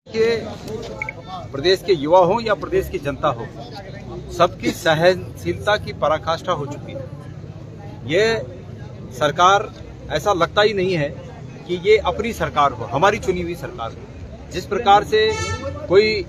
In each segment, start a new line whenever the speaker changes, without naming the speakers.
के प्रदेश के युवा हो या प्रदेश की जनता हो, सबकी सहनशीलता की पराकाष्ठा हो चुकी है। ये सरकार, ऐसा लगता ही नहीं है कि ये अपनी सरकार हो, हमारी चुनी हुई सरकार हो। जिस प्रकार से कोई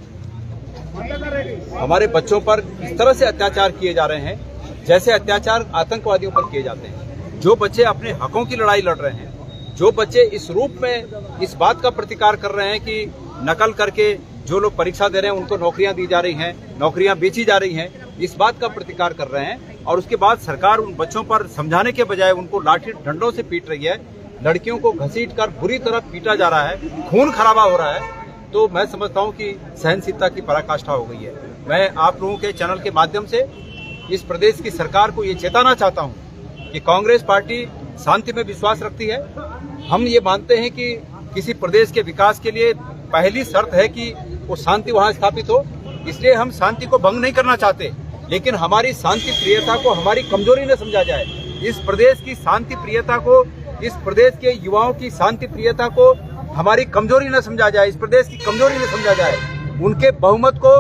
हमारे बच्चों पर इस तरह से अत्याचार किए जा रहे हैं, जैसे अत्याचार आतंकवादियों पर किए जाते हैं। जो बच्चे अपने हकों की लड़ाई लड़ रहे हैं, जो बच्चे इस रूप में इस बात का प्रतिकार कर रहे हैं कि नकल करके जो लोग परीक्षा दे रहे हैं उनको नौकरियां दी जा रही हैं, नौकरियां बेची जा रही हैं, इस बात का प्रतिकार कर रहे हैं। और उसके बाद सरकार उन बच्चों पर समझाने के बजाय उनको लाठी डंडों से पीट रही है, लड़कियों को घसीट कर बुरी तरह पीटा जा रहा है, खून खराबा हो रहा है। तो मैं समझता हूं कि सहनशीलता की पराकाष्ठा हो गई है। मैं आप लोगों के चैनल के माध्यम से इस प्रदेश की सरकार को ये चेताना चाहता हूं कि कांग्रेस पार्टी शांति में विश्वास रखती है। हम ये मानते हैं कि किसी प्रदेश के विकास के लिए पहली शर्त है कि वो शांति वहां स्थापित हो, इसलिए हम शांति को भंग नहीं करना चाहते, लेकिन हमारी शांति प्रियता को हमारी कमजोरी न समझा जाए। इस प्रदेश की शांति प्रियता को, इस प्रदेश के युवाओं की शांति प्रियता को हमारी कमजोरी न समझा जाए, इस प्रदेश की कमजोरी न समझा जाए। उनके बहुमत को,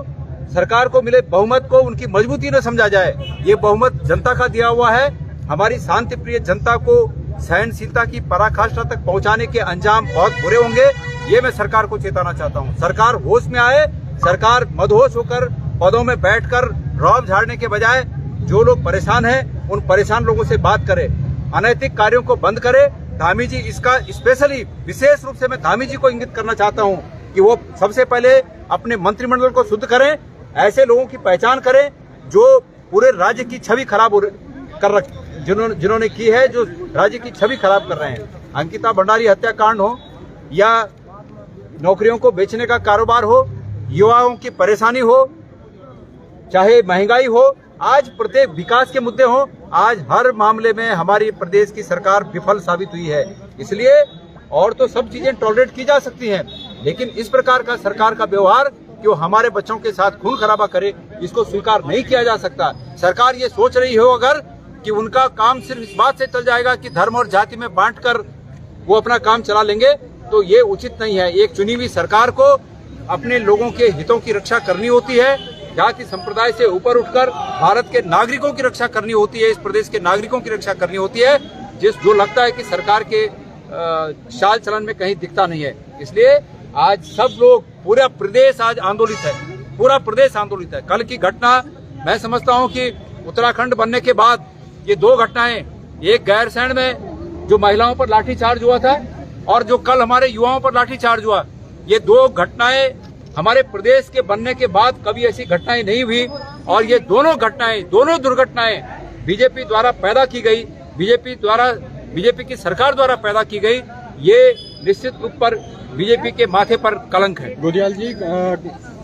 सरकार को मिले बहुमत को उनकी मजबूती न समझा जाए। ये बहुमत जनता का दिया हुआ है। हमारी शांति प्रिय जनता को सहनशीलता की पराकाष्ठा तक पहुंचाने के अंजाम बहुत बुरे होंगे। ये मैं सरकार को चेताना चाहता हूं। सरकार होश में आए, सरकार मदहोश होकर पदों में बैठकर रौब झाड़ने के बजाय जो लोग परेशान हैं उन परेशान लोगों से बात करे, अनैतिक कार्यों को बंद करे। धामी जी, इसका स्पेशली विशेष रूप से मैं धामी जी को इंगित करना चाहता हूं कि वो सबसे पहले अपने मंत्रिमंडल को शुद्ध करें, ऐसे लोगों की पहचान करें जो पूरे राज्य की छवि खराब कर जिन्होंने की है, जो राज्य की छवि खराब कर रहे हैं। अंकिता भंडारी हत्याकांड हो या नौकरियों को बेचने का कारोबार हो, युवाओं की परेशानी हो, चाहे महंगाई हो, आज प्रत्येक विकास के मुद्दे हो, आज हर मामले में हमारी प्रदेश की सरकार विफल साबित हुई है। इसलिए और तो सब चीजें टॉलरेट की जा सकती हैं, लेकिन इस प्रकार का सरकार का व्यवहार कि वो हमारे बच्चों के साथ खून खराबा करे, इसको स्वीकार नहीं किया जा सकता। सरकार ये सोच रही हो अगर कि उनका काम सिर्फ इस बात से चल जाएगा कि धर्म और जाति में बांटकर वो अपना काम चला लेंगे, तो ये उचित नहीं है। एक चुनी हुई सरकार को अपने लोगों के हितों की रक्षा करनी होती है, जाति संप्रदाय से ऊपर उठकर भारत के नागरिकों की रक्षा करनी होती है, इस प्रदेश के नागरिकों की रक्षा करनी होती है, जो लगता है कि सरकार के चाल चलन में कहीं दिखता नहीं है। इसलिए आज सब लोग, पूरा प्रदेश आज आंदोलित है, पूरा प्रदेश आंदोलित है। कल की घटना मैं समझता हूं कि उत्तराखंड बनने के बाद ये दो घटनाएं, एक गैरसैंण में जो महिलाओं पर लाठीचार्ज हुआ था और जो कल हमारे युवाओं पर लाठीचार्ज हुआ, ये दो घटनाएं हमारे प्रदेश के बनने के बाद कभी ऐसी घटनाएं नहीं हुई। और ये दोनों घटनाएं, दोनों दुर्घटनाएं बीजेपी द्वारा पैदा की गई, बीजेपी की सरकार द्वारा पैदा की गई। ये निश्चित रूप पर बीजेपी के माथे पर कलंक है।
गुडियाल जी,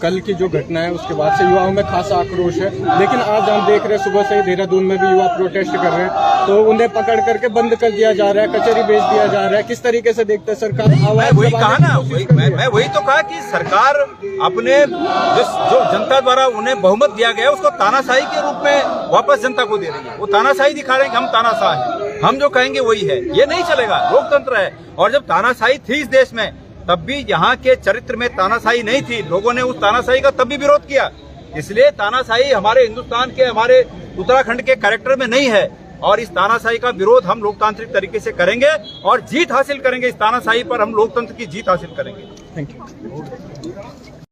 कल की जो घटना है उसके बाद से युवाओं में खासा आक्रोश है, लेकिन आज हम देख रहे हैं सुबह से देहरादून में भी युवा प्रोटेस्ट कर रहे हैं, तो उन्हें पकड़ करके बंद कर दिया जा रहा है, कचहरी भेज दिया जा रहा है। किस तरीके से देखते हैं सरकार?
मैं वही कहा ना, मैं वही तो कहा कि सरकार अपने जो जनता द्वारा उन्हें बहुमत दिया गया उसको तानाशाही के रूप में वापस जनता को दे रही है। वो तानाशाही दिखा रहे हैं कि हम तानाशाह हैं, हम जो कहेंगे वही है। ये नहीं चलेगा, लोकतंत्र है। और जब तानाशाही थी इस देश में, तब भी यहाँ के चरित्र में तानाशाही नहीं थी। लोगों ने उस तानाशाही का तब भी विरोध किया। इसलिए तानाशाही हमारे हिंदुस्तान के, हमारे उत्तराखंड के कैरेक्टर में नहीं है। और इस तानाशाही का विरोध हम लोकतांत्रिक तरीके से करेंगे और जीत हासिल करेंगे। इस तानाशाही पर हम लोकतंत्र की जीत हासिल करेंगे।
Thank you.